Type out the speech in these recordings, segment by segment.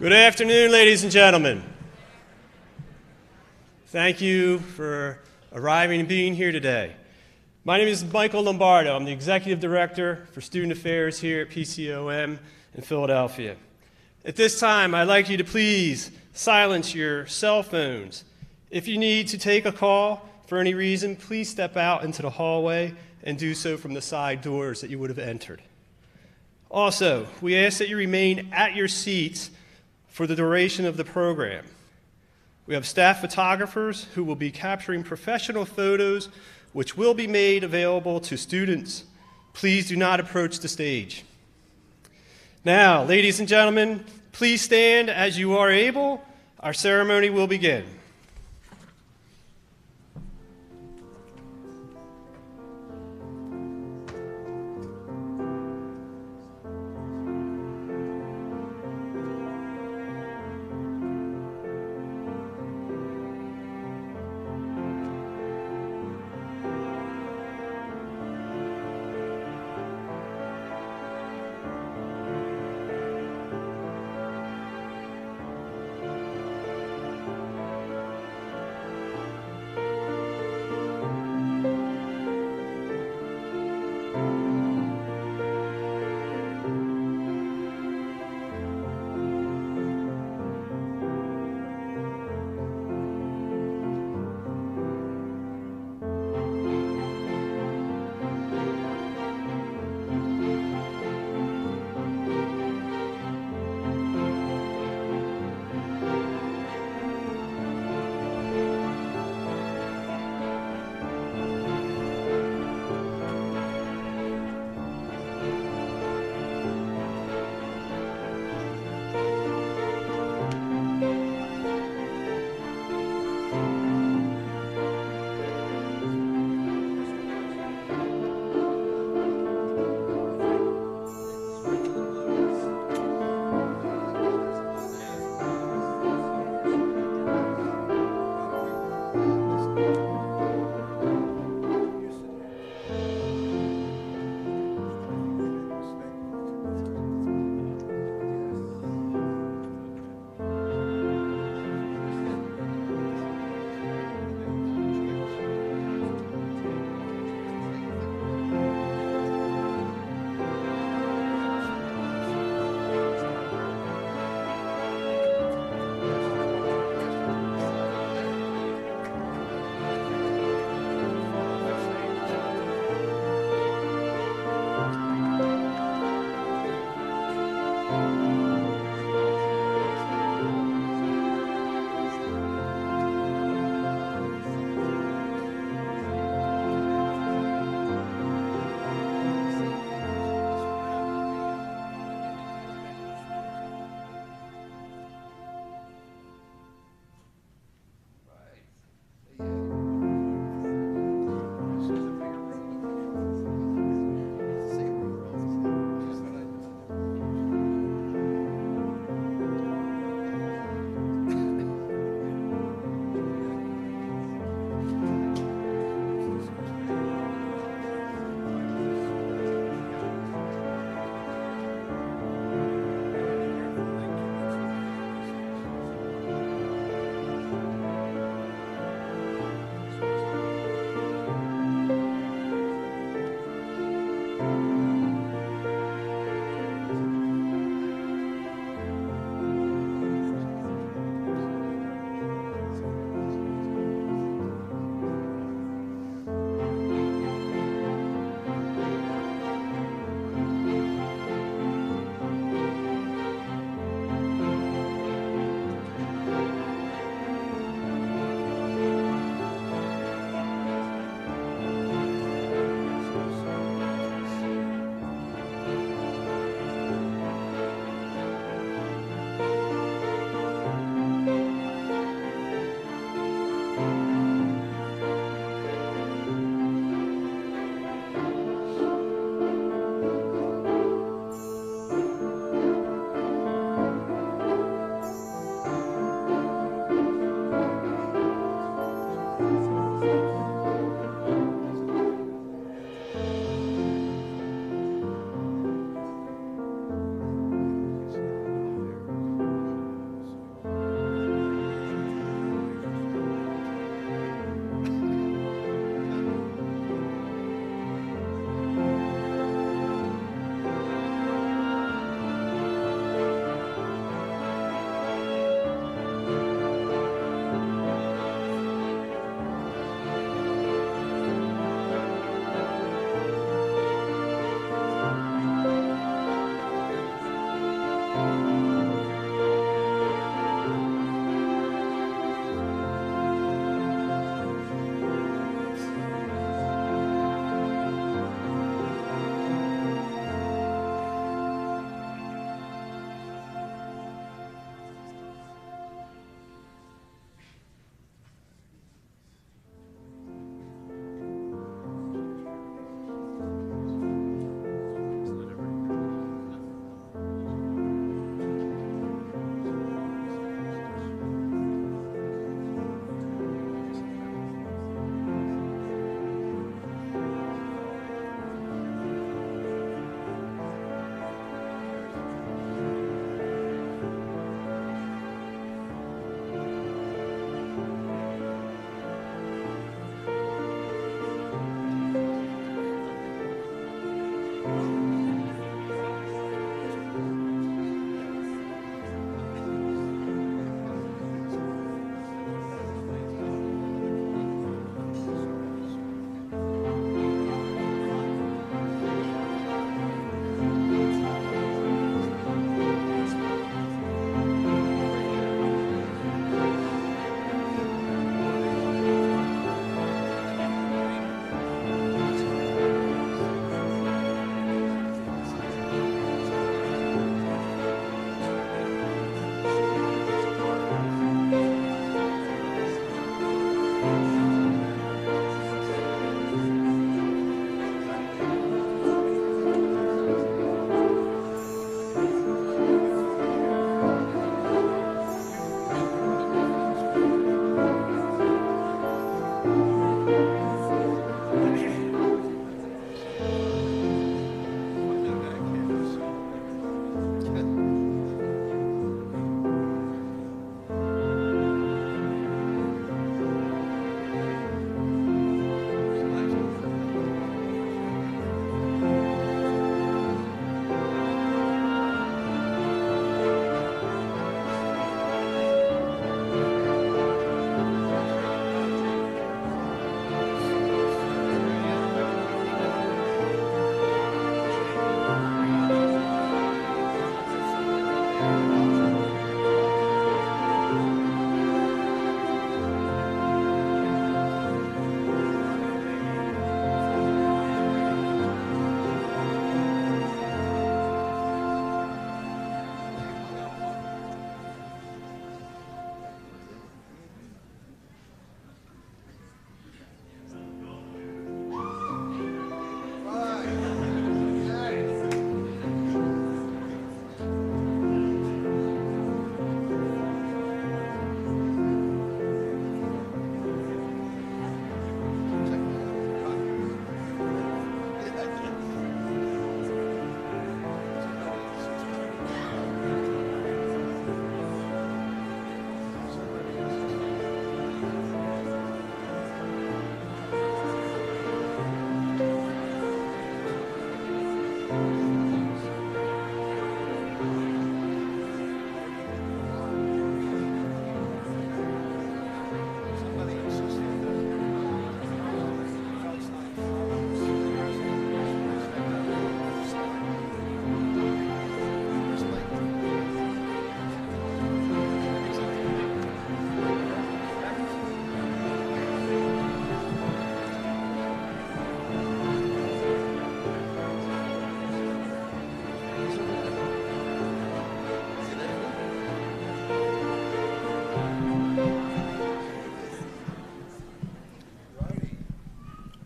Good afternoon, ladies and gentlemen. Thank you for arriving and being here today. My name is Michael Lombardo. I'm the Executive Director for Student Affairs here at PCOM in Philadelphia. At this time, I'd like you to please silence your cell phones. If you need to take a call for any reason, please step out into the hallway and do so from the side doors that you would have entered. Also, we ask that you remain at your seats for the duration of the program. We have staff photographers who will be capturing professional photos which will be made available to students. Please do not approach the stage. Now, ladies and gentlemen, please stand as you are able. Our ceremony will begin.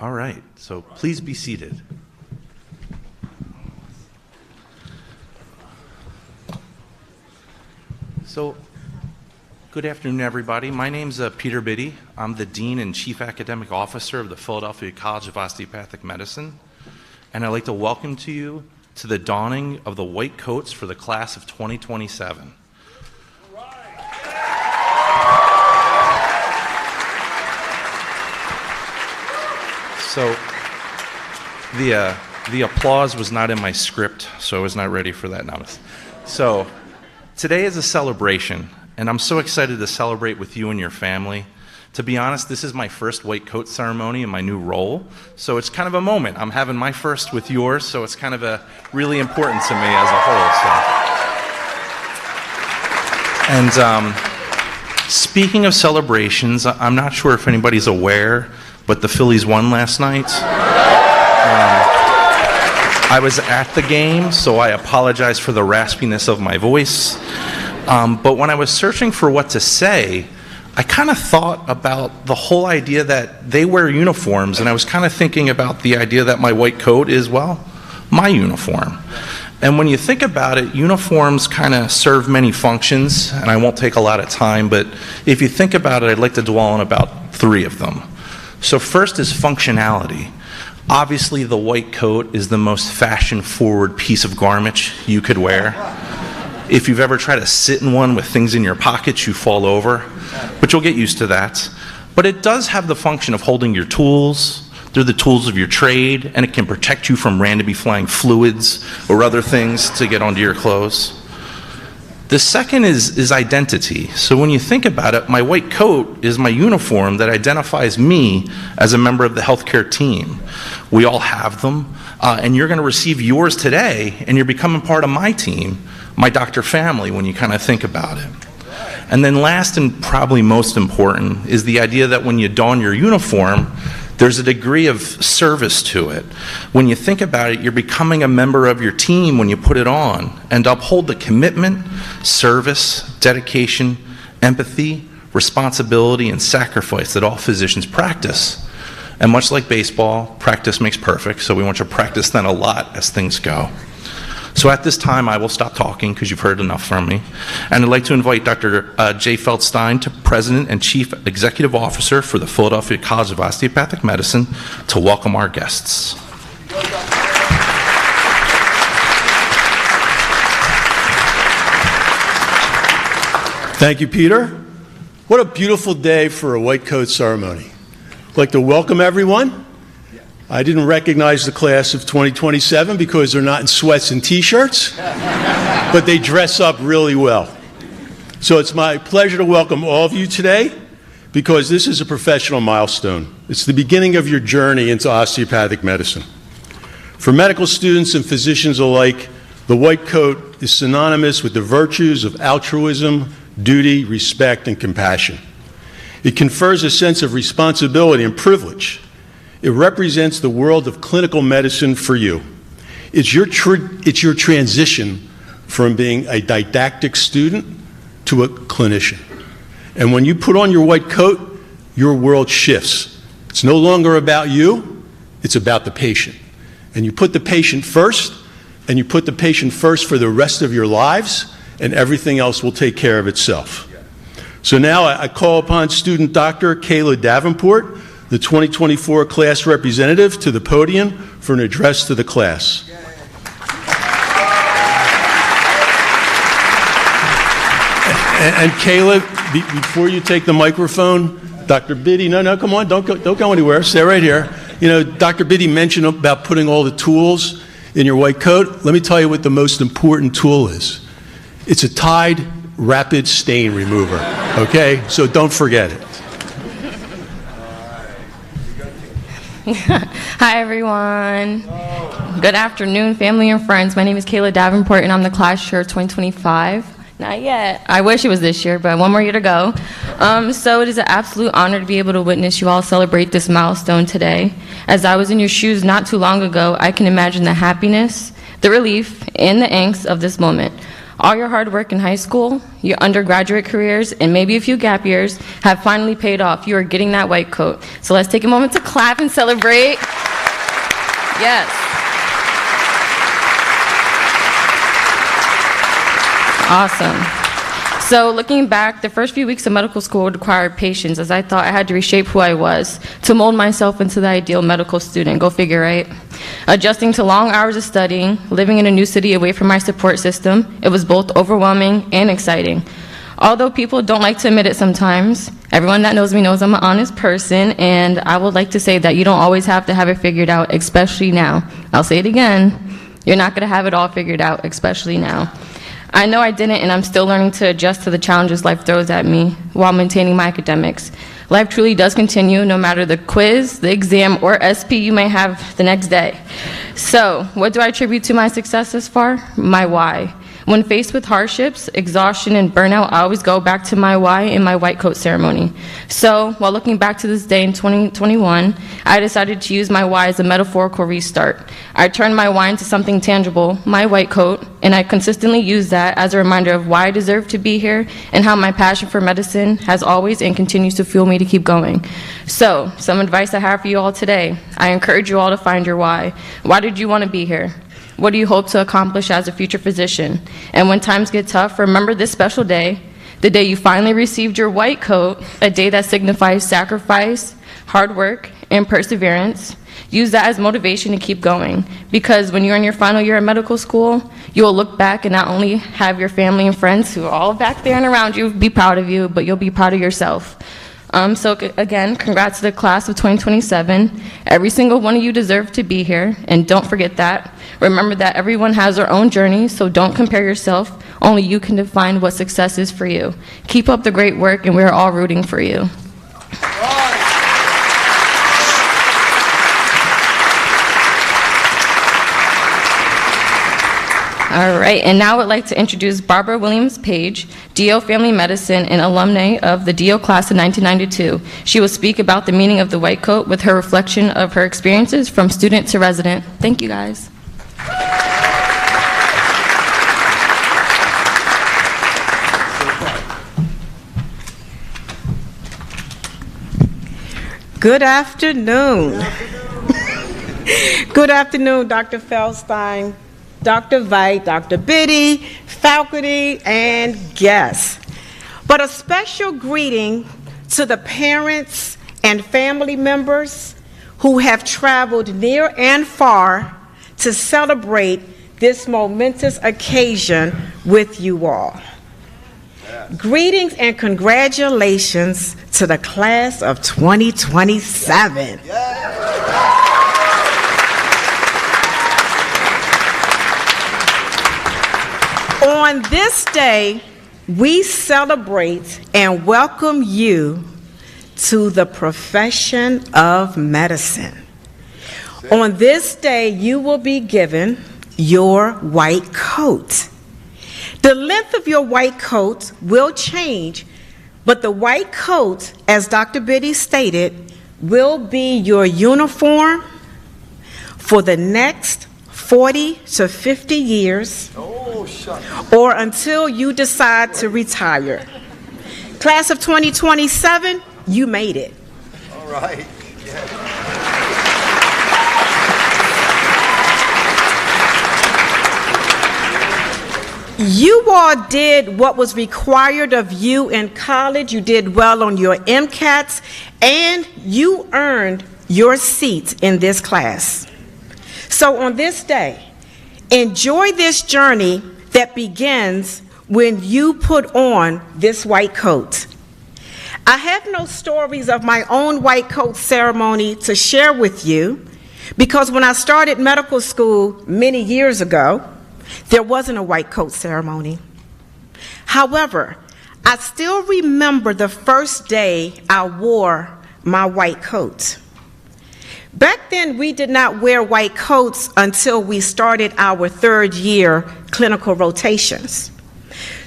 All right, so please be seated. So, good afternoon, everybody. My name's Peter Biddy. I'm the Dean and Chief Academic Officer of the Philadelphia College of Osteopathic Medicine, and I'd like to welcome you to the donning of the white coats for the class of 2027. So, the applause was not in my script, so I was not ready for that notice. So, today is a celebration, and I'm so excited to celebrate with you and your family. To be honest, this is my first white coat ceremony in my new role, so it's kind of a moment. I'm having my first with yours, so it's kind of really important to me as a whole. And speaking of celebrations, I'm not sure if anybody's aware, but the Phillies won last night. I was at the game, so I apologize for the raspiness of my voice. But when I was searching for what to say, I kind of thought about the whole idea that they wear uniforms, and I was kind of thinking about the idea that my white coat is, well, my uniform. And when you think about it, uniforms kind of serve many functions, and I won't take a lot of time, but if you think about it, I'd like to dwell on about 3 of them. So first is functionality. Obviously, the white coat is the most fashion-forward piece of garment you could wear. If you've ever tried to sit in one with things in your pockets, you fall over, but you'll get used to that. But it does have the function of holding your tools. They're the tools of your trade, and it can protect you from randomly flying fluids or other things to get onto your clothes. The second is identity. So when you think about it, my white coat is my uniform that identifies me as a member of the healthcare team. We all have them, and you're going to receive yours today, and you're becoming part of my team, my doctor family, when you kind of think about it. And then last and probably most important is the idea that when you don your uniform, there's a degree of service to it. When you think about it, you're becoming a member of your team when you put it on, and uphold the commitment, service, dedication, empathy, responsibility, and sacrifice that all physicians practice. And much like baseball, practice makes perfect, so we want you to practice then a lot as things go. So at this time, I will stop talking because you've heard enough from me. And I'd like to invite Dr. Jay Feldstein, President and Chief Executive Officer for the Philadelphia College of Osteopathic Medicine, to welcome our guests. Thank you, Peter. What a beautiful day for a white coat ceremony. I'd like to welcome everyone. I didn't recognize the class of 2027 because they're not in sweats and t-shirts, but they dress up really well. So it's my pleasure to welcome all of you today because this is a professional milestone. It's the beginning of your journey into osteopathic medicine. For medical students and physicians alike, the white coat is synonymous with the virtues of altruism, duty, respect, and compassion. It confers a sense of responsibility and privilege. It represents the world of clinical medicine for you. It's your transition from being a didactic student to a clinician. And when you put on your white coat, your world shifts. It's no longer about you, it's about the patient. And you put the patient first, and you put the patient first for the rest of your lives, and everything else will take care of itself. So now I call upon student Dr. Kayla Davenport, the 2024 class representative, to the podium for an address to the class. And Kayla, before you take the microphone, Dr. Biddy, no, come on, don't go anywhere, stay right here. You know, Dr. Biddy mentioned about putting all the tools in your white coat. Let me tell you what the most important tool is. It's a Tide Rapid Stain Remover, okay? So don't forget it. Hi, everyone. Good afternoon, family and friends. My name is Kayla Davenport, and I'm the class chair of 2025. Not yet. I wish it was this year, but one more year to go. So it is an absolute honor to be able to witness you all celebrate this milestone today. As I was in your shoes not too long ago, I can imagine the happiness, the relief, and the angst of this moment. All your hard work in high school, your undergraduate careers, and maybe a few gap years have finally paid off. You are getting that white coat. So let's take a moment to clap and celebrate. Yes. Awesome. So looking back, the first few weeks of medical school required patience, as I thought I had to reshape who I was to mold myself into the ideal medical student. Go figure, right? Adjusting to long hours of studying, living in a new city away from my support system, it was both overwhelming and exciting. Although people don't like to admit it sometimes, everyone that knows me knows I'm an honest person, and I would like to say that you don't always have to have it figured out, especially now. I'll say it again. You're not going to have it all figured out, especially now. I know I didn't, and I'm still learning to adjust to the challenges life throws at me while maintaining my academics. Life truly does continue no matter the quiz, the exam, or SP you may have the next day. So, what do I attribute to my success thus far? My why. When faced with hardships, exhaustion, and burnout, I always go back to my why in my white coat ceremony. So, while looking back to this day in 2021, I decided to use my why as a metaphorical restart. I turned my why into something tangible, my white coat, and I consistently use that as a reminder of why I deserve to be here and how my passion for medicine has always and continues to fuel me to keep going. So, some advice I have for you all today. I encourage you all to find your why. Why did you want to be here? What do you hope to accomplish as a future physician? And when times get tough, remember this special day, the day you finally received your white coat, a day that signifies sacrifice, hard work, and perseverance. Use that as motivation to keep going, because when you're in your final year of medical school, you will look back and not only have your family and friends who are all back there and around you be proud of you, but you'll be proud of yourself. So again, congrats to the class of 2027. Every single one of you deserve to be here, and don't forget that. Remember that everyone has their own journey, so don't compare yourself. Only you can define what success is for you. Keep up the great work, and we're all rooting for you. All right, and now I'd like to introduce Barbara Williams-Page, DO Family Medicine and alumni of the DO class of 1992. She will speak about the meaning of the white coat with her reflection of her experiences from student to resident. Thank you, guys. Good afternoon. Good afternoon, Dr. Feldstein, Dr. Veit, Dr. Biddy, faculty, and guests. But a special greeting to the parents and family members who have traveled near and far to celebrate this momentous occasion with you all. Greetings and congratulations to the class of 2027. On this day, we celebrate and welcome you to the profession of medicine. On this day, you will be given your white coat. The length of your white coat will change, but the white coat, as Dr. Biddy stated, will be your uniform for the next 40 to 50 years, or until you decide to retire. Class of 2027, you made it. All right. You all did what was required of you in college. You did well on your MCATs, and you earned your seat in this class. So on this day, enjoy this journey that begins when you put on this white coat. I have no stories of my own white coat ceremony to share with you, because when I started medical school many years ago, there wasn't a white coat ceremony. However, I still remember the first day I wore my white coat. Back then, we did not wear white coats until we started our third year clinical rotations.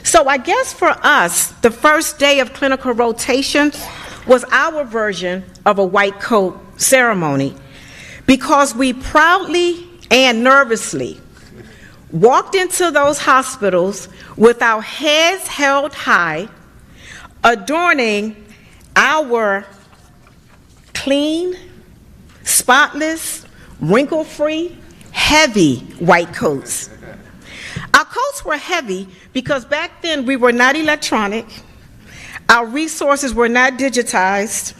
So I guess for us, the first day of clinical rotations was our version of a white coat ceremony, because we proudly and nervously walked into those hospitals with our heads held high, adorning our clean, spotless, wrinkle-free, heavy white coats. Our coats were heavy because back then we were not electronic, our resources were not digitized,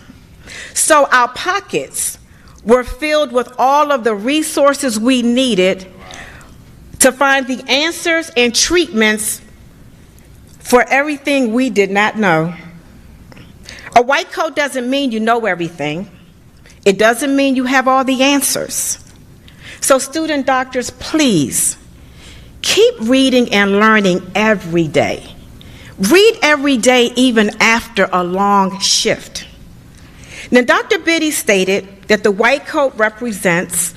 so our pockets were filled with all of the resources we needed to find the answers and treatments for everything we did not know. A white coat doesn't mean you know everything. It doesn't mean you have all the answers. So student doctors, please, keep reading and learning every day. Read every day, even after a long shift. Now, Dr. Biddy stated that the white coat represents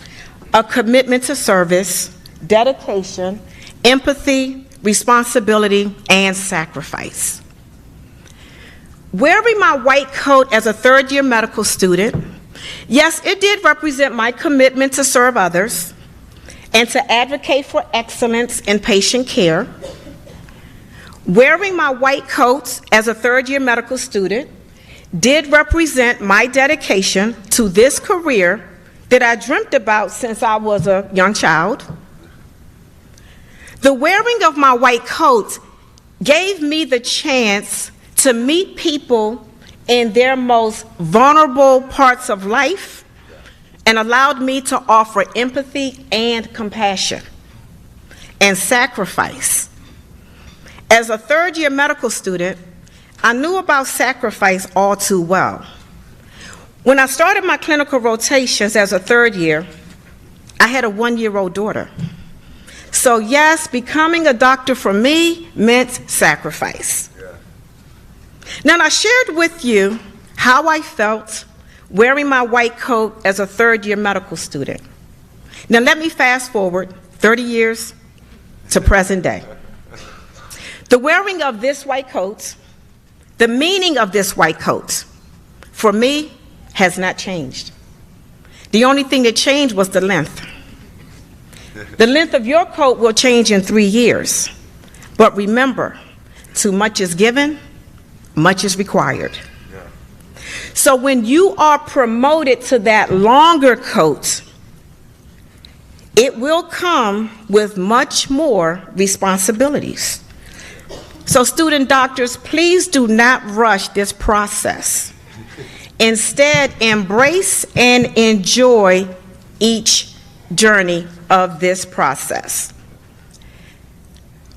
a commitment to service, dedication, empathy, responsibility, and sacrifice. Wearing my white coat as a third-year medical student, yes, it did represent my commitment to serve others and to advocate for excellence in patient care. Wearing my white coat as a third-year medical student did represent my dedication to this career that I dreamt about since I was a young child. The wearing of my white coat gave me the chance to meet people in their most vulnerable parts of life and allowed me to offer empathy and compassion and sacrifice. As a third-year medical student, I knew about sacrifice all too well. When I started my clinical rotations as a third year, I had a 1-year-old daughter. So yes, becoming a doctor for me meant sacrifice. Now, I shared with you how I felt wearing my white coat as a third-year medical student. Now, let me fast forward 30 years to present day. The wearing of this white coat, the meaning of this white coat, for me, has not changed. The only thing that changed was the length. The length of your coat will change in 3 years. But remember, too much is given, much is required. So when you are promoted to that longer coat, it will come with much more responsibilities. So student doctors, please do not rush this process. Instead, embrace and enjoy each journey of this process.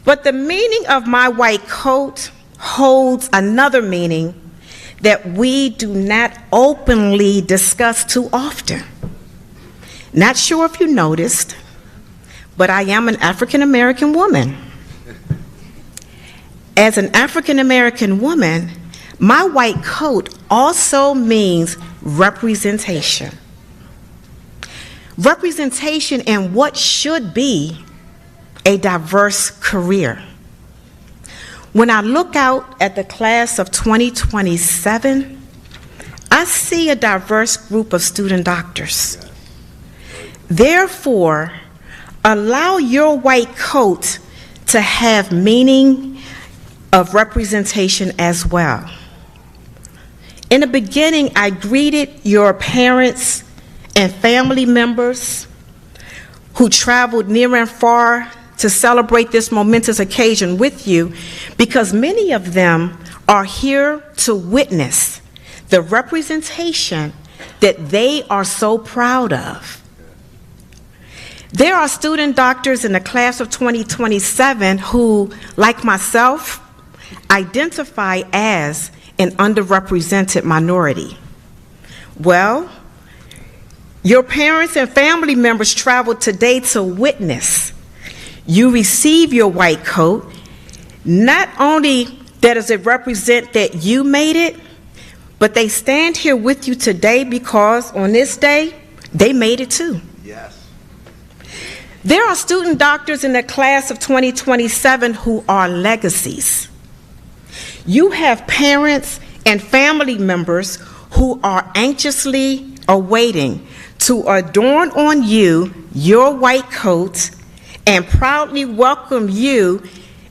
But the meaning of my white coat holds another meaning that we do not openly discuss too often. Not sure if you noticed, but I am an African American woman. As an African American woman, my white coat also means representation. Representation in what should be a diverse career. When I look out at the class of 2027, I see a diverse group of student doctors. Therefore, allow your white coat to have meaning of representation as well. In the beginning, I greeted your parents and family members who traveled near and far to celebrate this momentous occasion with you, because many of them are here to witness the representation that they are so proud of. There are student doctors in the class of 2027 who, like myself, identify as an underrepresented minority. Well, your parents and family members traveled today to witness you receive your white coat. Not only does it represent that you made it, but they stand here with you today because on this day, they made it too. Yes. There are student doctors in the class of 2027 who are legacies. You have parents and family members who are anxiously awaiting to adorn on you your white coat and proudly welcome you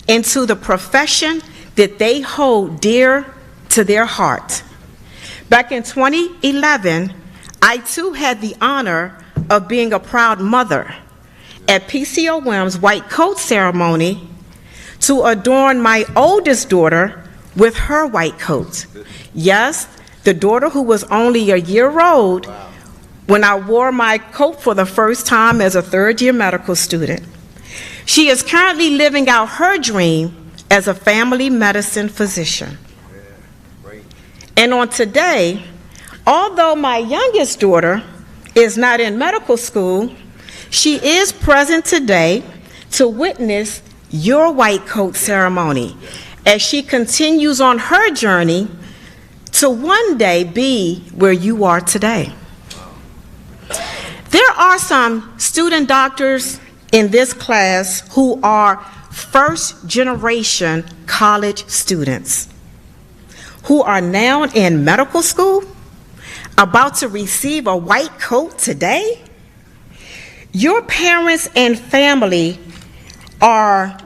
into the profession that they hold dear to their heart. Back in 2011, I too had the honor of being a proud mother at PCOM's white coat ceremony to adorn my oldest daughter with her white coat. Yes, the daughter who was only a year old when I wore my coat for the first time as a third-year medical student. She is currently living out her dream as a family medicine physician. And on today, although my youngest daughter is not in medical school, she is present today to witness your white coat ceremony as she continues on her journey to one day be where you are today. There are some student doctors in this class who are first-generation college students who are now in medical school, about to receive a white coat today. Your parents and family are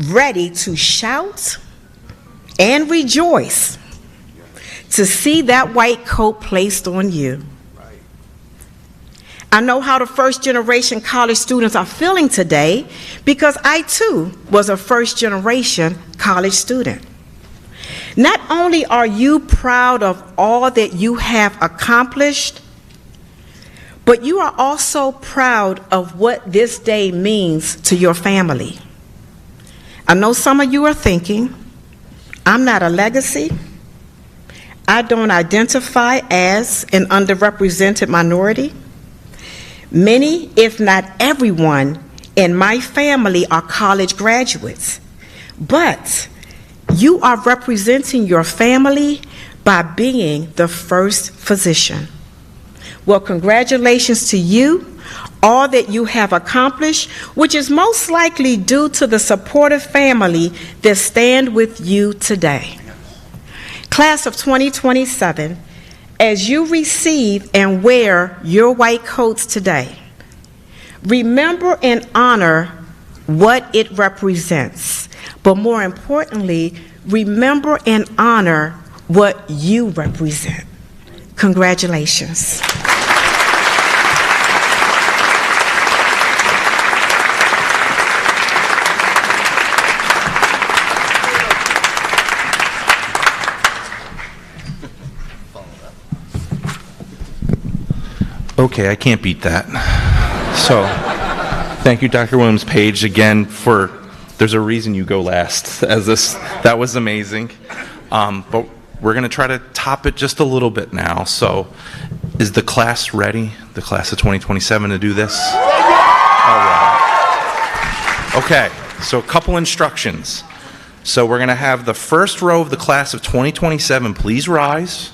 ready to shout and rejoice to see that white coat placed on you. I know how the first-generation college students are feeling today because I too was a first-generation college student. Not only are you proud of all that you have accomplished, but you are also proud of what this day means to your family. I know some of you are thinking, I'm not a legacy. I don't identify as an underrepresented minority. Many, if not everyone, in my family are college graduates, but you are representing your family by being the first physician. Well, congratulations to you, all that you have accomplished, which is most likely due to the supportive family that stand with you today. Class of 2027, as you receive and wear your white coats today, remember and honor what it represents. But more importantly, remember and honor what you represent. Congratulations. Okay, I can't beat that. So, thank you, Dr. Williams-Page, again for. There's a reason you go last, as this, that was amazing. But we're going to try to top it just a little bit now. So is the class ready, the class of 2027, to do this? All right. Okay, so a couple instructions. So we're going to have the first row of the class of 2027, please rise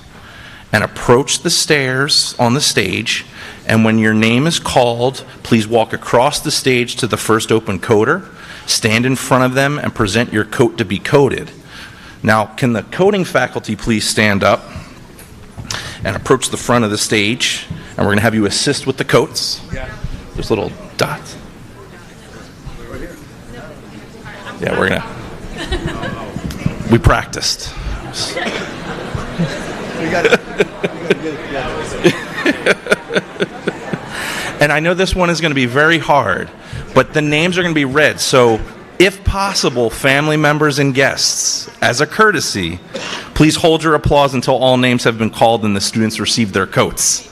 and approach the stairs on the stage. And when your name is called, please walk across the stage to the first open coder. Stand in front of them and present your coat to be coded. Now, can the coding faculty please stand up and approach the front of the stage? And we're going to have you assist with the coats. There's little dots. Yeah, we're going to. We practiced. And I know this one is going to be very hard, but the names are going to be read. So if possible, family members and guests, as a courtesy, please hold your applause until all names have been called and the students receive their coats.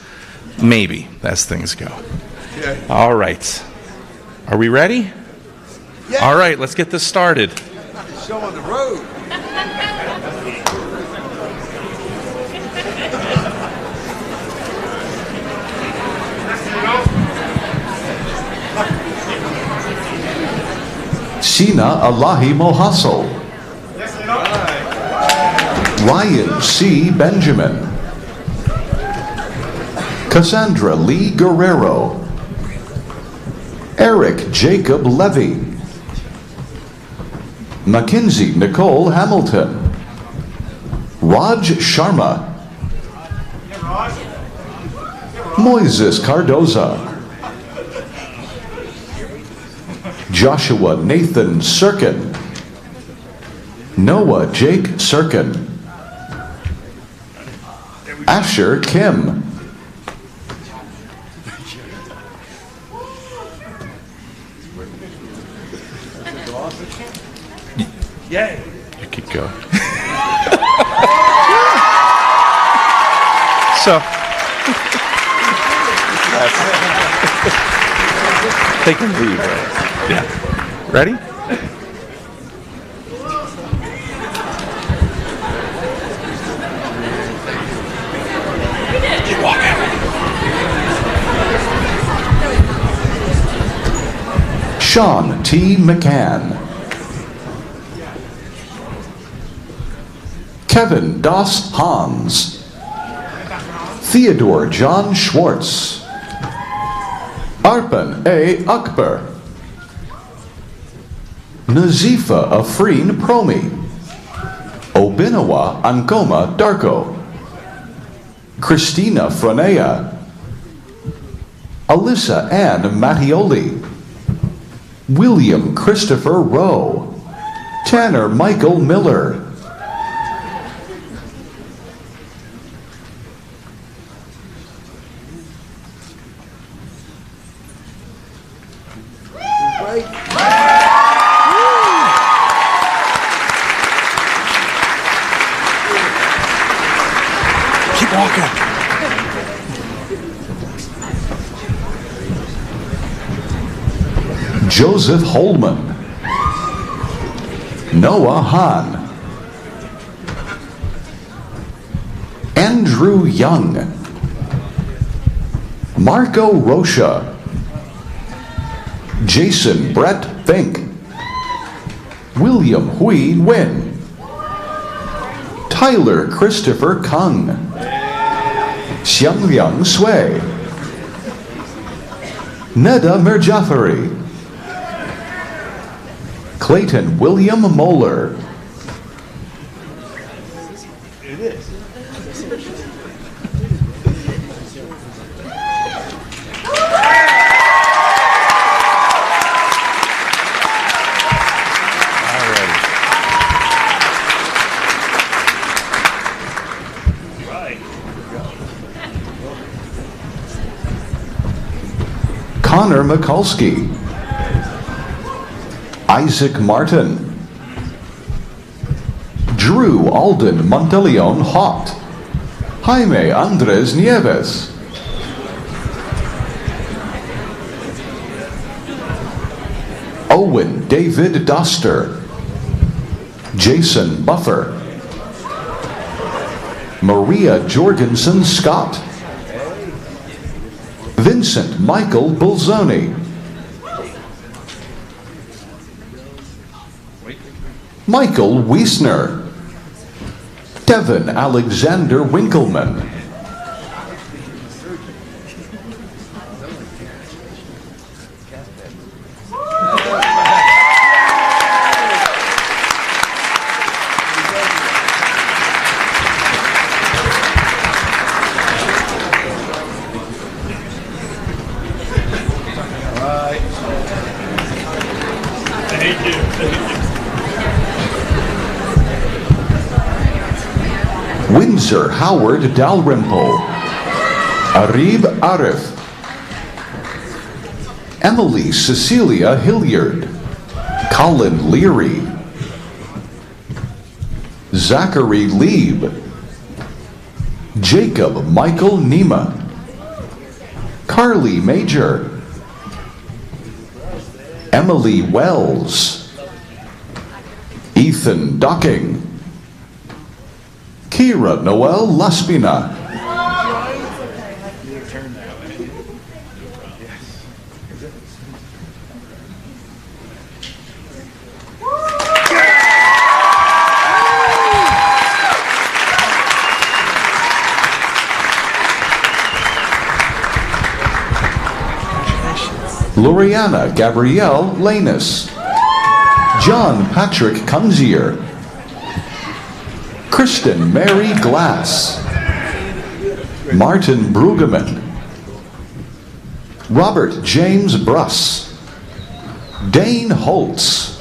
Maybe, as things go. Okay. All right. Are we ready? Yeah. All right, let's get this started. Show on the road. Sina Alahi Mohassel. Ryan C. Benjamin. Cassandra Lee Guerrero. Eric Jacob Levy. Mackenzie Nicole Hamilton. Raj Sharma. Moises Cardoza. Joshua Nathan Sirkin. Noah Jake Sirkin. Asher Kim. Yay! You keep going. So, they can leave, right? Yeah. Ready? Keep walking. Sean T. McCann. Kevin Das Hans. Theodore John Schwartz. Arpan A. Akbar. Nazifa Afreen Promi. Obinawa Ankoma Darko. Christina Franea. Alyssa Ann Mattioli. William Christopher Rowe. Tanner Michael Miller. Keep walking. Joseph Holman. Noah Hahn. Andrew Young. Marco Rocha. Jason Brett Fink. William Hui Nguyen. Tyler Christopher Kung. Xiangliang Sui. Neda Mirjafari. Clayton William Moeller. Connor Mikulski. Isaac Martin. Drew Alden Monteleon Hott. Jaime Andres Nieves. Owen David Doster. Jason Buffer. Maria Jorgensen Scott. Vincent Michael Bolzoni. Michael Wiesner. Devin Alexander Winkleman. Windsor Howard Dalrymple. Arib Arif. Emily Cecilia Hilliard. Colin Leary. Zachary Lieb. Jacob Michael Nima. Carly Major. Emily Wells. Ethan Docking. Kira Noel Laspina. Loriana Gabrielle Lanus. John Patrick Kunzier. Kristen Mary Glass. Martin Brueggemann. Robert James Bruss. Dane Holtz,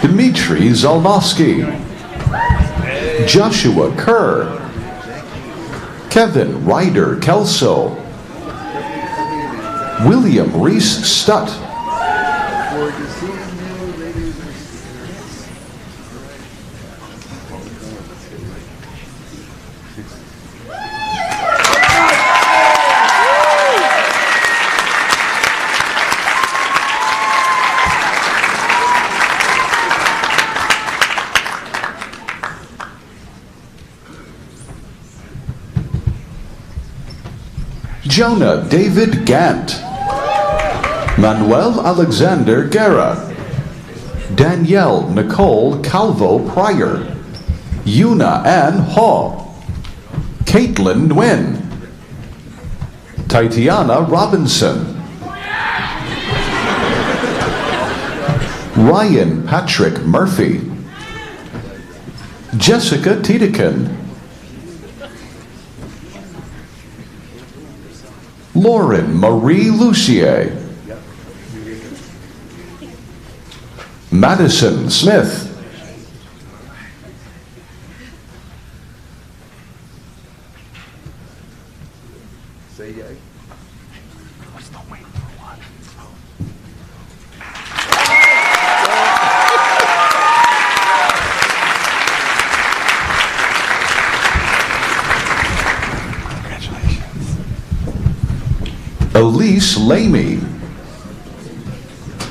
Dmitry Zalnovsky, Joshua Kerr, Kevin Ryder Kelso, William Reese Stutt, Jonah David Gant, Manuel Alexander Guerra, Danielle Nicole Calvo Pryor, Yuna Ann Haw, Caitlin Nguyen, Tatiana Robinson, Ryan Patrick Murphy, Jessica Tiedekin, Lauren Marie Lucier, Madison Smith, Elise Lamy,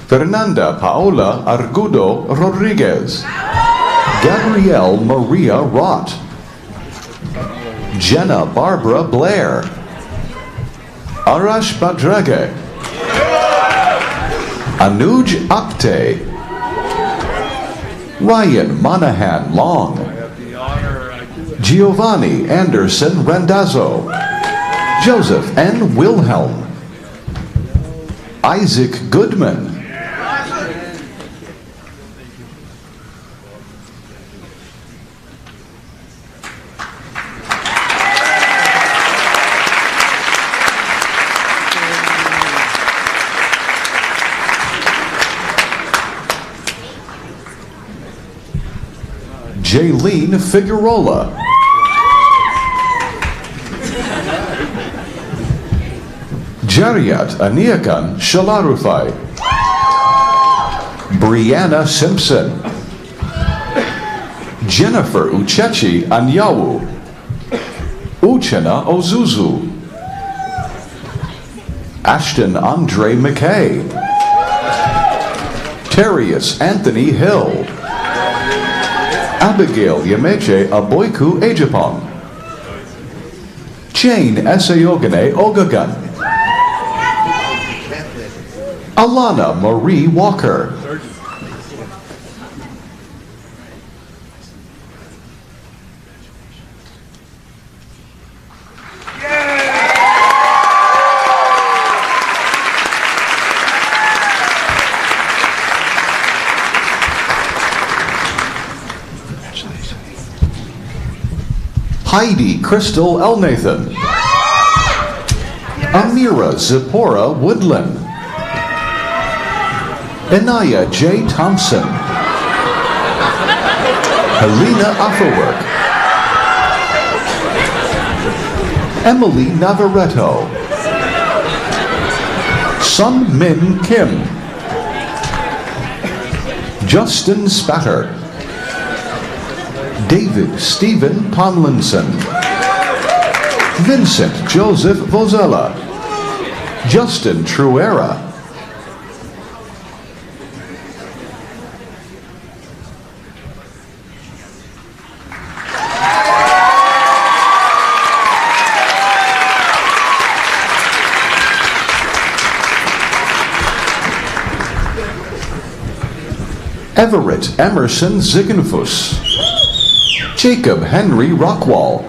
Fernanda Paola Argudo Rodriguez, Gabrielle Maria Rott, Jenna Barbara Blair, Arash Badrage, Anuj Apte, Ryan Monahan Long, Giovanni Anderson Randazzo, Joseph N. Wilhelm, Isaac Goodman, Jaylene Figueroa, Jariat Aniakan Shalarufai, Brianna Simpson, Jennifer Uchechi Anyawu, Uchenna Ozuzu, Ashton Andre McKay, Terius Anthony Hill, Abigail Yemeche Aboiku Ejapon, Jane Esayogane Ogagan, Alana Marie Walker, Heidi Crystal Elnathan, Amira Zipporah Woodland, Anaya J. Thompson, Helena Afferwork, Emily Navarretto, Sun Min Kim, Justin Spatter, David Stephen Tomlinson, Vincent Joseph Vozella, Justin Truera, Everett Emerson Ziegenfuss, Jacob Henry Rockwall,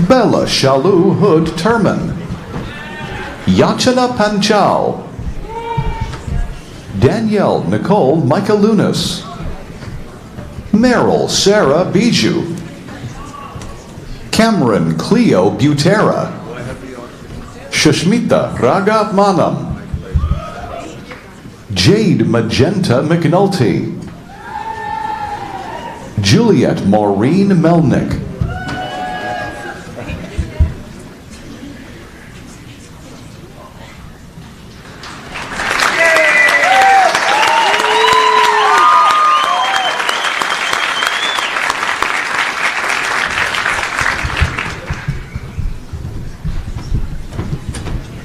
Bella Shalou Hood Terman, Yachana Panchal, Danielle Nicole Michaelunas, Meryl Sarah Bijou, Cameron Cleo Butera, Shushmita Raga Manam, Jade Magenta McNulty, Juliet Maureen Melnick,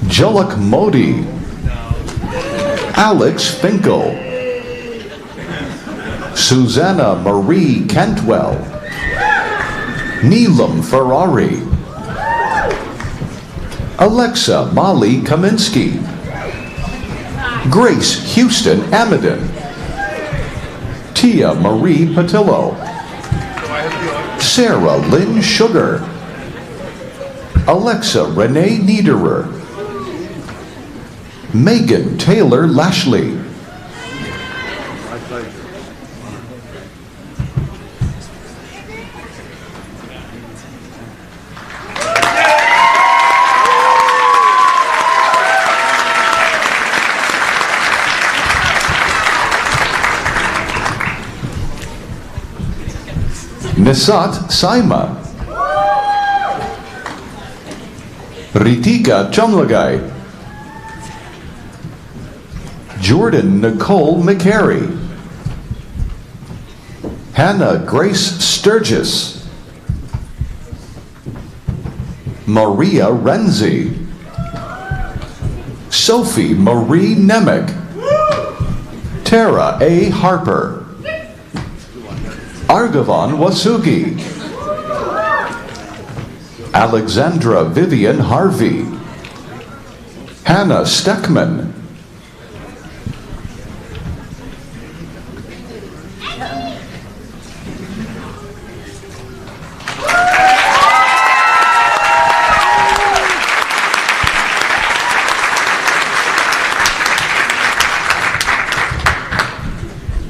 Jalak Modi, Alex Finkel, Susanna Marie Cantwell, Neelam Ferrari, Alexa Molly Kaminsky, Grace Houston Amadon, Tia Marie Patillo, Sarah Lynn Sugar, Alexa Renee Niederer, Megan Taylor Lashley, My pleasure. Nisat Saima, Ritika Chomlagai, Jordan Nicole McCary, Hannah Grace Sturgis, Maria Renzi, Sophie Marie Nemec, Tara A. Harper, Argavan Wasugi, Alexandra Vivian Harvey, Hannah Steckman,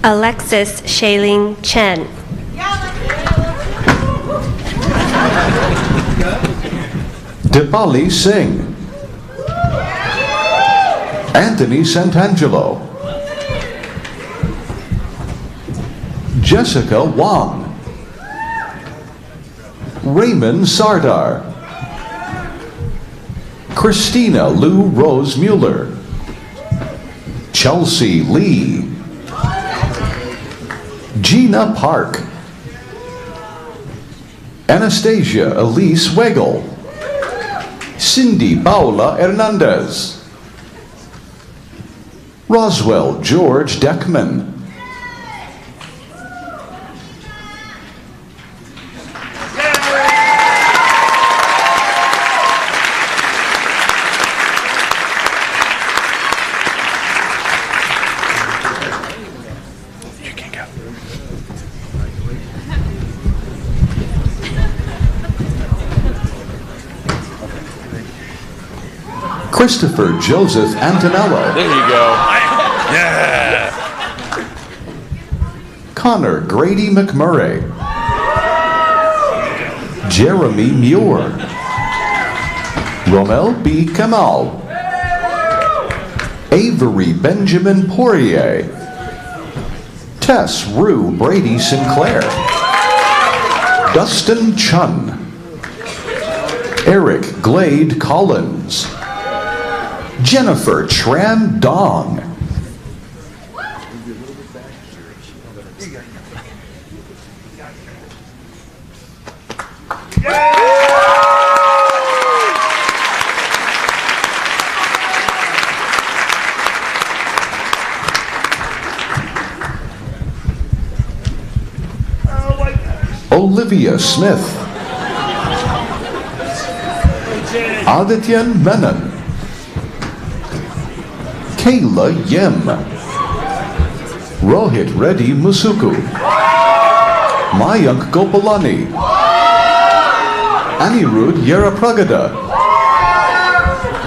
Alexis Shailene Chen. Dipali Singh, Anthony Santangelo, Jessica Wang, Raymond Sardar, Christina Lou Rose Mueller, Chelsea Lee, Gina Park, Anastasia Elise Weigel, Cindy Paula Hernandez, Roswell George Deckman, Christopher Joseph Antonello. There you go. Yeah. Connor Grady McMurray, Jeremy Muir, Romel B. Kamal, Avery Benjamin Poirier, Tess Rue Brady Sinclair, Dustin Chun, Eric Glade Collins, Jennifer Tran Dong, Olivia Smith, Adityan Menon, Kayla Yim, Rohit Reddy Musuku, Mayank Gopalani, Anirudh Yerapragada,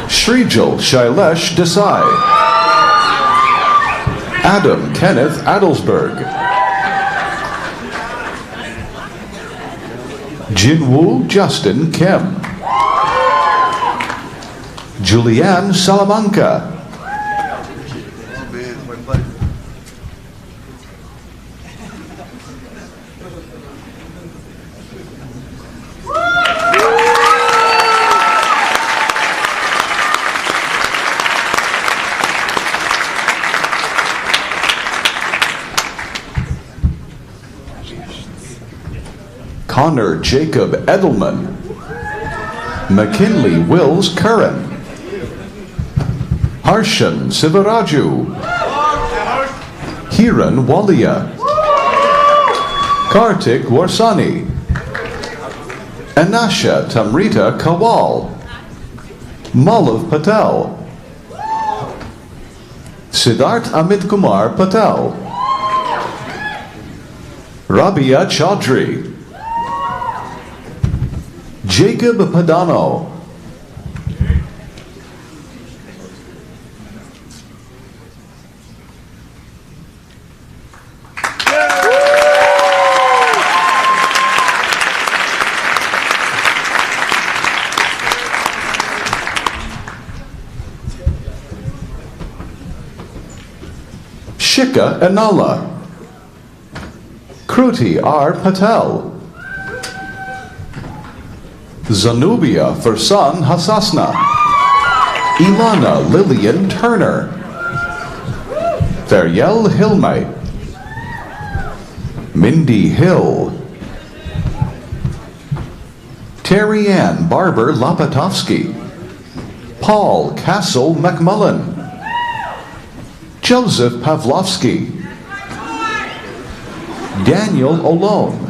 Srijal Shailesh Desai, Adam Kenneth Adelsberg, Jinwoo Justin Kim, Julianne Salamanca, Connor Jacob Edelman, McKinley Wills Curran, Harshan Sivaraju, Kiran Walia, Kartik Warsani, Anasha Tamrita Kawal, Malav Patel, Siddharth Amit Kumar Patel, Rabia Chaudhry, Jacob Padano, Shika Anala, Kruti R. Patel, Zanubia Farsan Hasasna, Ilana Lillian Turner, Feriel Hilmay, Mindy Hill, Terry Ann Barber Lapatovsky, Paul Castle McMullen, Joseph Pavlovsky, Daniel Olone,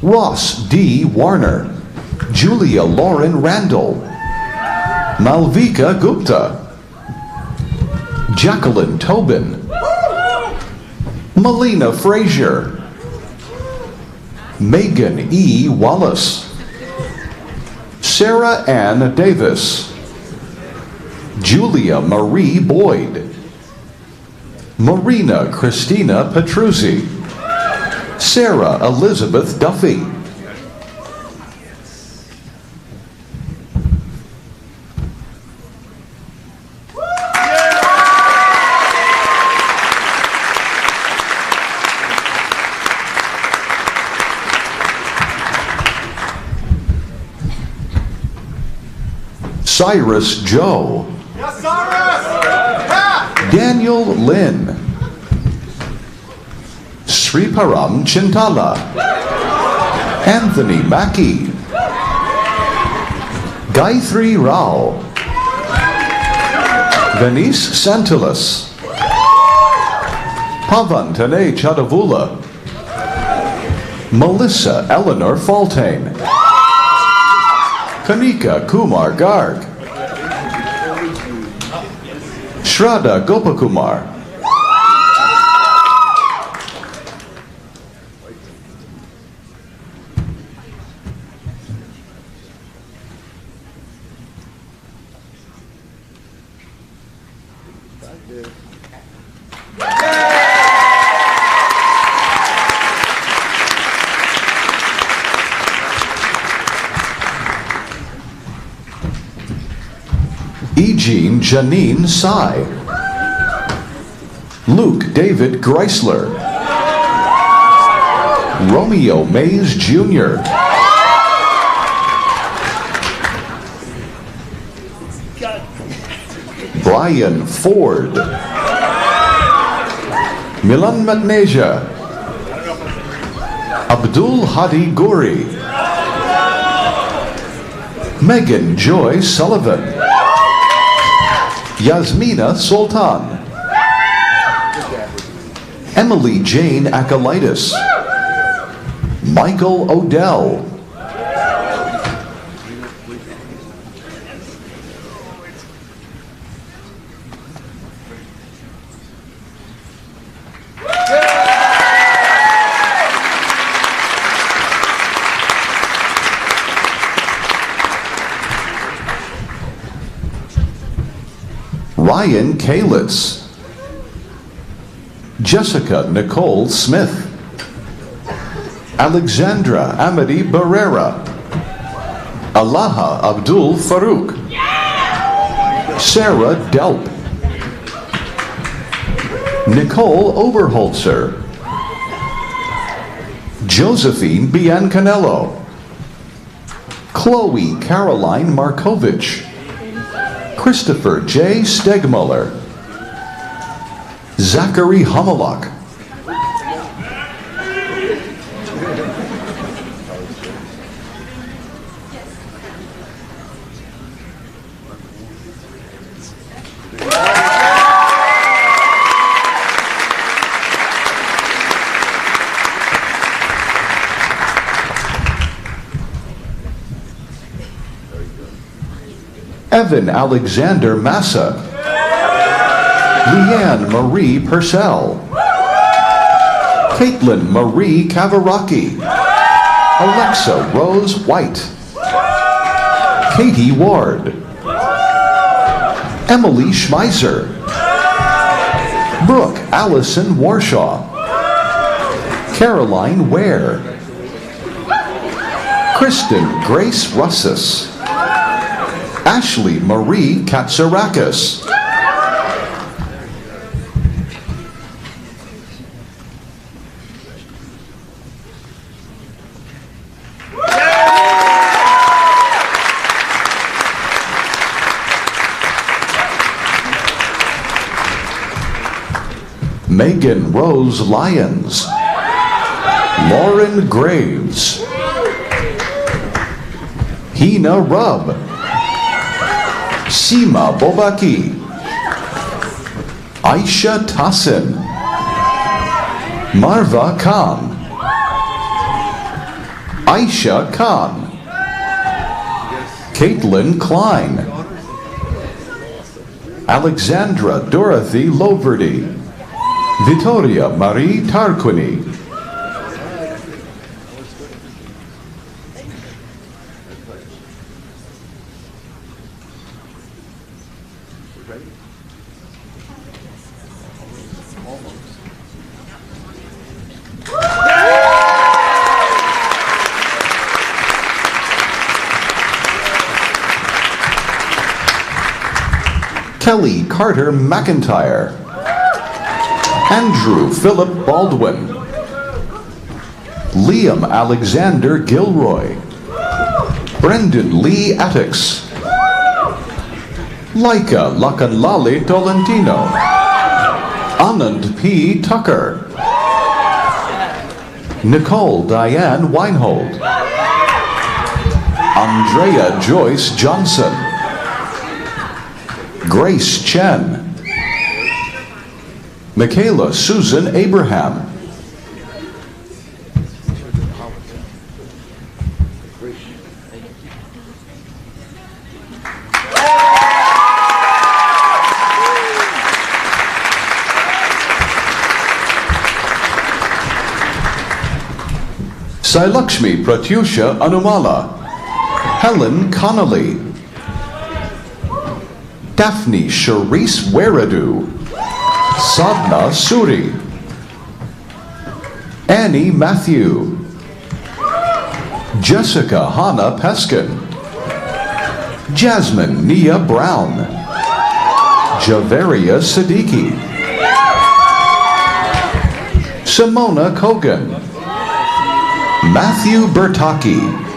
Ross D. Warner, Julia Lauren Randall, Malvika Gupta, Jacqueline Tobin, Melina Frazier, Megan E. Wallace, Sarah Ann Davis, Julia Marie Boyd, Marina Christina Petruzzi, Sarah Elizabeth Duffy, Cyrus Joe, Daniel Lynn, Sriparam Chintala, Anthony Mackey, Gayatri Rao, Venice Santilas, Pavan Tane Chadavula, Melissa Eleanor Faltane, Kanika Kumar Garg, Shraddha Gopakumar, Eugene Janine Sai, Luke David Greisler, Romeo Mays Jr., Brian Ford, Milan Magnesia, Abdul Hadi Guri, Megan Joy Sullivan, Yasmina Sultan, Emily Jane Akalitis, Michael Odell, Ryan Kalitz, Jessica Nicole Smith, Alexandra Amity Barrera, Alaha Abdul Farouk, Sarah Delp, Nicole Oberholzer, Josephine Biancanello, Chloe Caroline Markovich, Christopher J. Stegmuller, Zachary Humelak, Evan Alexander Massa, Leanne Marie Purcell, Caitlin Marie Kavaraki, Alexa Rose White, Katie Ward, Emily Schmeiser, Brooke Allison Warshaw, Caroline Ware, Kristen Grace Russis, Ashley Marie Katsarakis, Megan Rose Lyons, Lauren Graves, Hina Rubb, Seema Bobaki, Aisha Tassin, Marva Khan, Aisha Khan, Caitlin Klein, Alexandra Dorothy Loverty, Vittoria Marie Tarquini, Kelly Carter McIntyre, Andrew Philip Baldwin, Liam Alexander Gilroy, Brendan Lee Attix, Laika Lakanlali Tolentino, Anand P. Tucker, Nicole Diane Weinhold, Andrea Joyce Johnson, Grace Chen, Michaela Susan Abraham, Sailakshmi Pratyusha Anumala, Helen Connolly, Daphne Charisse Weradu, Sadhna Suri, Annie Matthew, Jessica Hannah Peskin, Jasmine Nia Brown, Javeria Siddiqui, Simona Kogan, Matthew Bertocchi,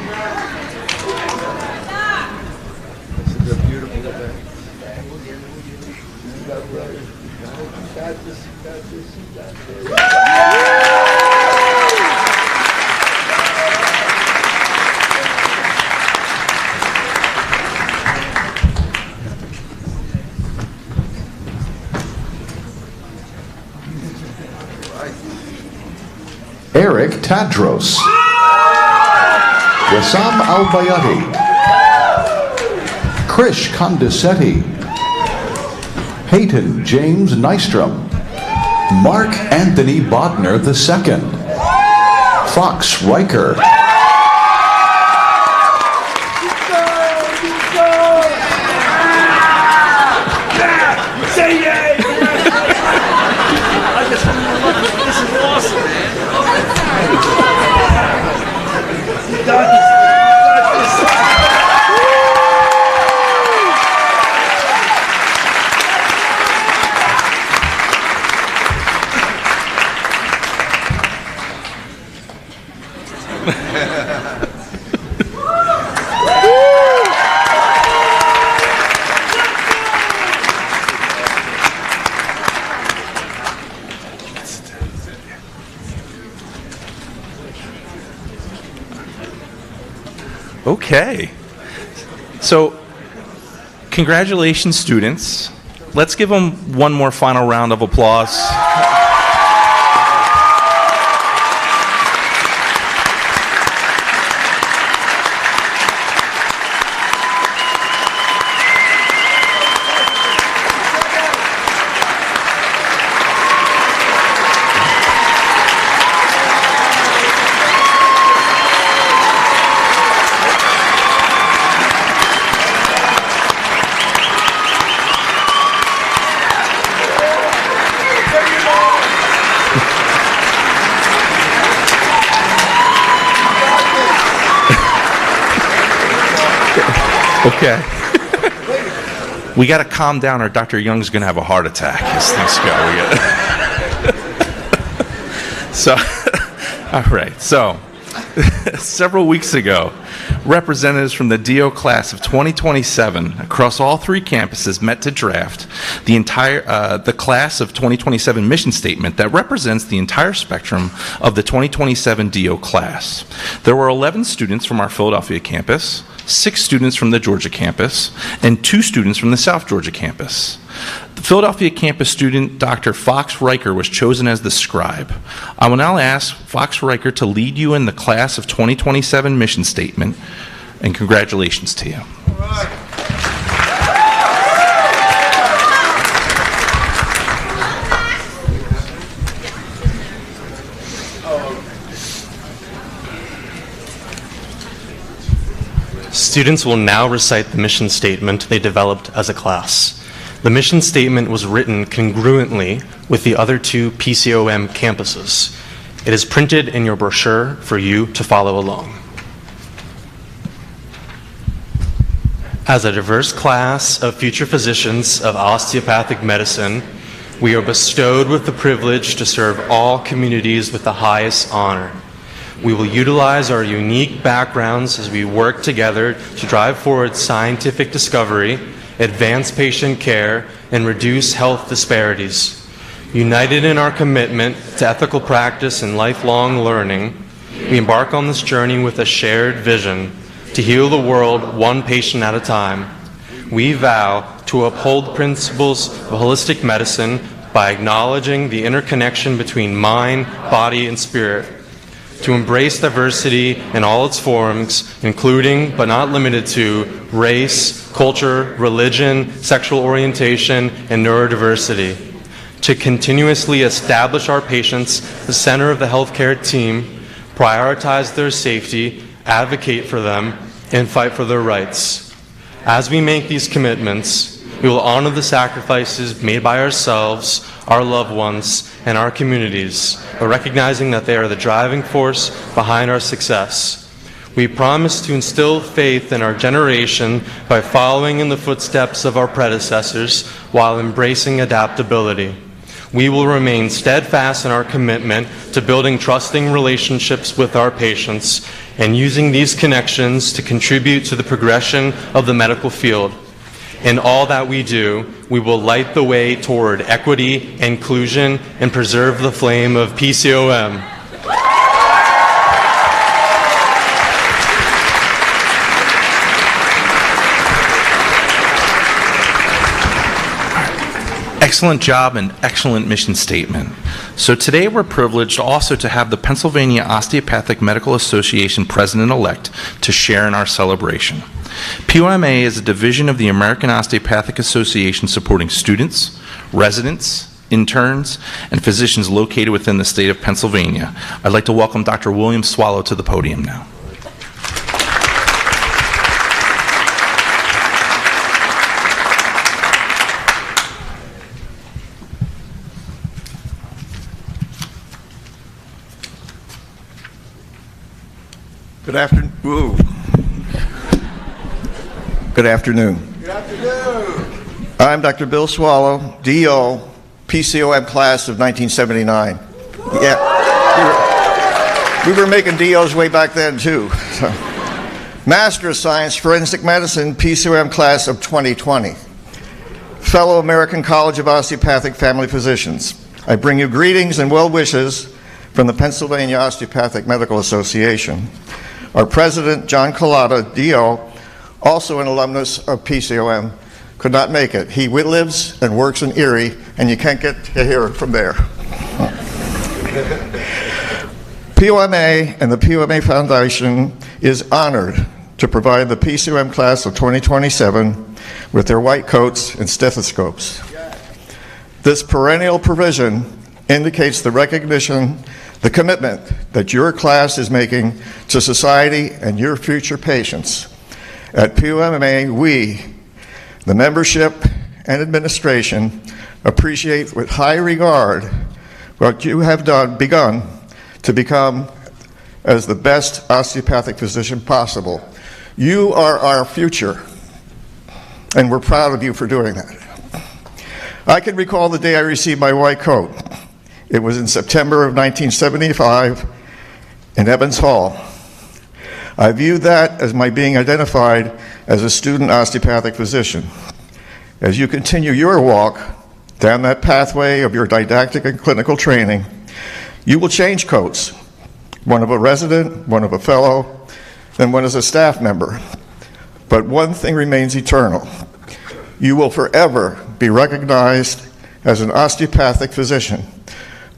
Eric Tadros, Wissam Al-Bayati, Krish Kondisetti, Peyton James Nystrom, Mark Anthony Bodner II, Fox Riker, Say yay! This is awesome, man. You got this. Okay. So, congratulations, students. Let's give them one more final round of applause. Okay. We got to calm down or Dr. Young's going to have a heart attack as things go. All right. So, several weeks ago, representatives from the DO class of 2027 across all three campuses met to draft the class of 2027 mission statement that represents the entire spectrum of the 2027 DO class. There were 11 students from our Philadelphia campus, 6 students from the Georgia campus, and 2 students from the South Georgia campus. The Philadelphia campus student, Dr. Fox Riker, was chosen as the scribe. I will now ask Fox Riker to lead you in the class of 2027 mission statement, and congratulations to you. Students will now recite the mission statement they developed as a class. The mission statement was written congruently with the other 2 PCOM campuses. It is printed in your brochure for you to follow along. As a diverse class of future physicians of osteopathic medicine, we are bestowed with the privilege to serve all communities with the highest honor. We will utilize our unique backgrounds as we work together to drive forward scientific discovery, advance patient care, and reduce health disparities. United in our commitment to ethical practice and lifelong learning, we embark on this journey with a shared vision to heal the world one patient at a time. We vow to uphold principles of holistic medicine by acknowledging the interconnection between mind, body, and spirit, to embrace diversity in all its forms, including but not limited to race, culture, religion, sexual orientation, and neurodiversity, to continuously establish our patients the center of the healthcare team, prioritize their safety, advocate for them, and fight for their rights. As we make these commitments, we will honor the sacrifices made by ourselves, our loved ones, and our communities, but recognizing that they are the driving force behind our success. We promise to instill faith in our generation by following in the footsteps of our predecessors while embracing adaptability. We will remain steadfast in our commitment to building trusting relationships with our patients and using these connections to contribute to the progression of the medical field. In all that we do, we will light the way toward equity, inclusion, and preserve the flame of PCOM. Excellent job and excellent mission statement. So today we're privileged also to have the Pennsylvania Osteopathic Medical Association President-elect to share in our celebration. POMA is a division of the American Osteopathic Association supporting students, residents, interns, and physicians located within the state of Pennsylvania. I'd like to welcome Dr. William Swallow to the podium now. Good afternoon. Good afternoon. Good afternoon. I'm Dr. Bill Swallow, DO, PCOM class of 1979. Yeah. We were making DOs way back then, too. So. Master of Science, Forensic Medicine, PCOM class of 2020. Fellow American College of Osteopathic Family Physicians, I bring you greetings and well wishes from the Pennsylvania Osteopathic Medical Association. Our president, John Collada, DO, also an alumnus of PCOM, could not make it. He lives and works in Erie, and you can't get to hear it from there. POMA and the POMA Foundation is honored to provide the PCOM class of 2027 with their white coats and stethoscopes. This perennial provision indicates the recognition, the commitment that your class is making to society and your future patients. At POMA, we, the membership and administration, appreciate with high regard what you have begun to become as the best osteopathic physician possible. You are our future, and we're proud of you for doing that. I can recall the day I received my white coat. It was in September of 1975 in Evans Hall. I viewed that as my being identified as a student osteopathic physician. As you continue your walk down that pathway of your didactic and clinical training, you will change coats, one of a resident, one of a fellow, then one as a staff member. But one thing remains eternal. You will forever be recognized as an osteopathic physician,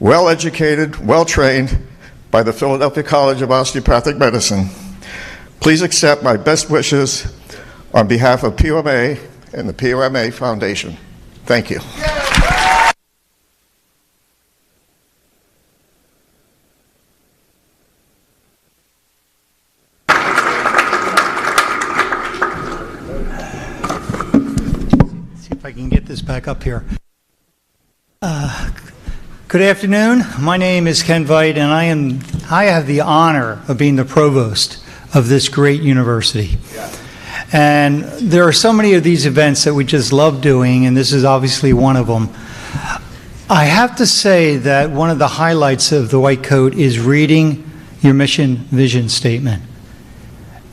well-educated, well-trained by the Philadelphia College of Osteopathic Medicine. Please accept my best wishes on behalf of POMA and the POMA Foundation. Thank you. See if I can get this back up here. Good afternoon. My name is Ken Veit, and I have the honor of being the provost of this great university. And there are so many of these events that we just love doing, and this is obviously one of them. I have to say that one of the highlights of the white coat is reading your mission vision statement.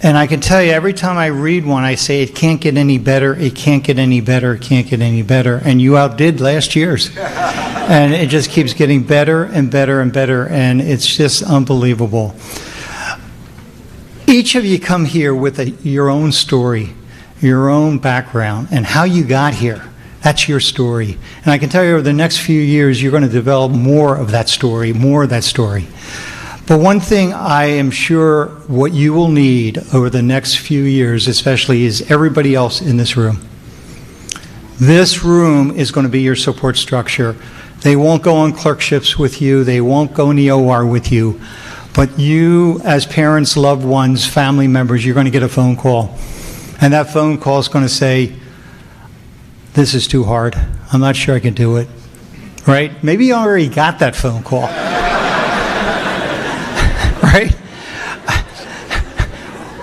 And I can tell you, every time I read one, I say, it can't get any better, it can't get any better, it can't get any better. And you outdid last year's. And it just keeps getting better and better and better, and it's just unbelievable. Each of you come here with your own story, your own background, and how you got here. That's your story. And I can tell you over the next few years, you're going to develop more of that story, more of that story. But one thing I am sure what you will need over the next few years, especially, is everybody else in this room. This room is going to be your support structure. They won't go on clerkships with you. They won't go in the OR with you. But you, as parents, loved ones, family members, you're going to get a phone call. And that phone call is going to say, this is too hard. I'm not sure I can do it. Right? Maybe you already got that phone call. Right?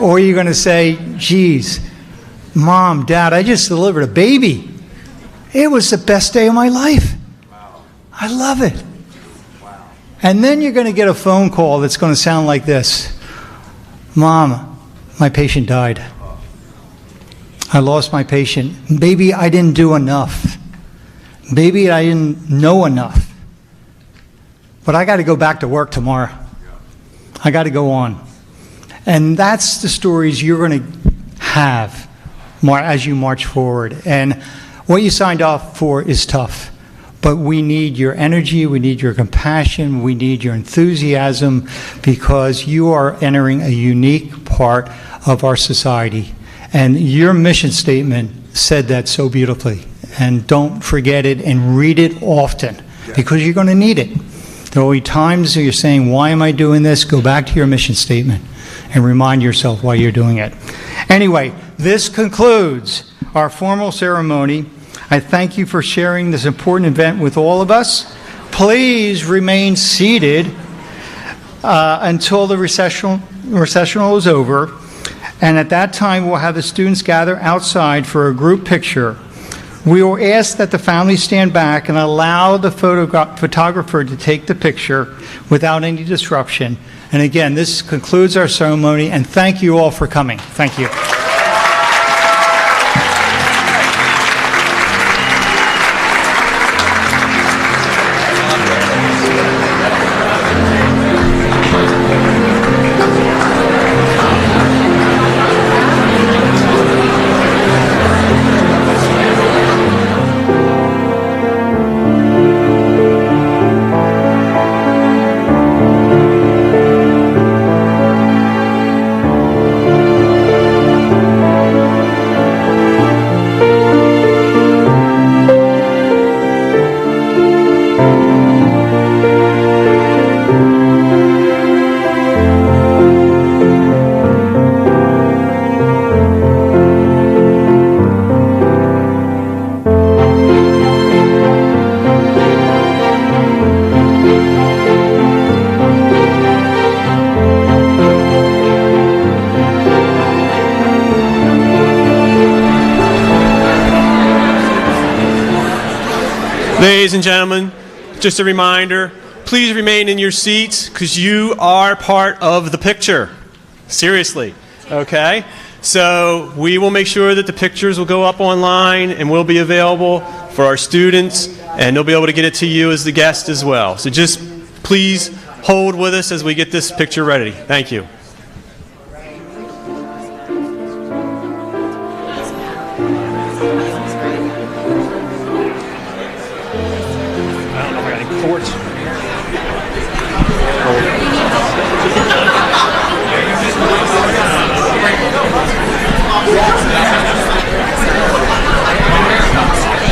Or you're going to say, geez, Mom, Dad, I just delivered a baby. It was the best day of my life. Wow. I love it. Wow. And then you're going to get a phone call that's going to sound like this. Mom, my patient died. I lost my patient. Maybe I didn't do enough. Maybe I didn't know enough. But I got to go back to work tomorrow. I got to go on. And that's the stories you're going to have as you march forward. And what you signed off for is tough. But we need your energy, we need your compassion, we need your enthusiasm, because you are entering a unique part of our society. And your mission statement said that so beautifully. And don't forget it, and read it often, because you're going to need it. There will be times you're saying, why am I doing this? Go back to your mission statement and remind yourself why you're doing it. Anyway, this concludes our formal ceremony. I thank you for sharing this important event with all of us. Please remain seated until the recessional is over. And at that time, we'll have the students gather outside for a group picture We will ask that the family stand back and allow the photographer to take the picture without any disruption. And again, this concludes our ceremony, and thank you all for coming. Thank you. Ladies and gentlemen, just a reminder, please remain in your seats because you are part of the picture. Seriously, okay? So we will make sure that the pictures will go up online and will be available for our students, and they'll be able to get it to you as the guest as well. So just please hold with us as we get this picture ready. Thank you.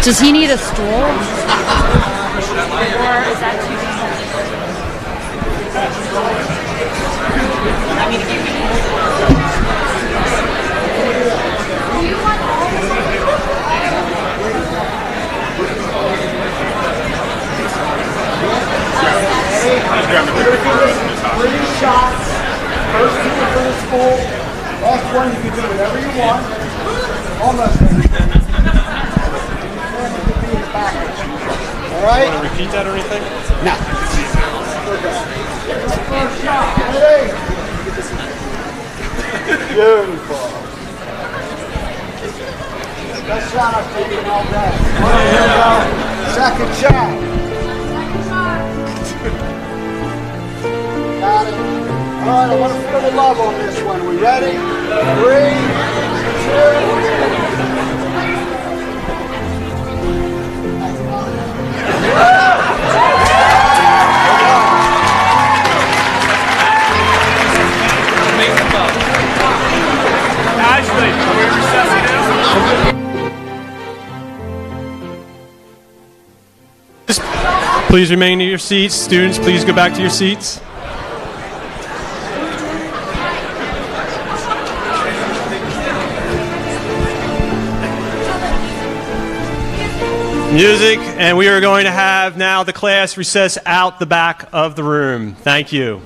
Does he need a stool? Or is that too Three shots. First people for the school. Last one, you can do whatever you want. Almost. All right? Want to repeat that or anything? No. First shot. Ready? Beautiful. Best shot I've taken all day. Here we go. Second shot. Got it. All right, I want to feel the love on this one. We ready? 3, Ashley, are we recessing now? Please remain in your seats. Students, please go back to your seats. Music, and we are going to have now the class recess out the back of the room. Thank you.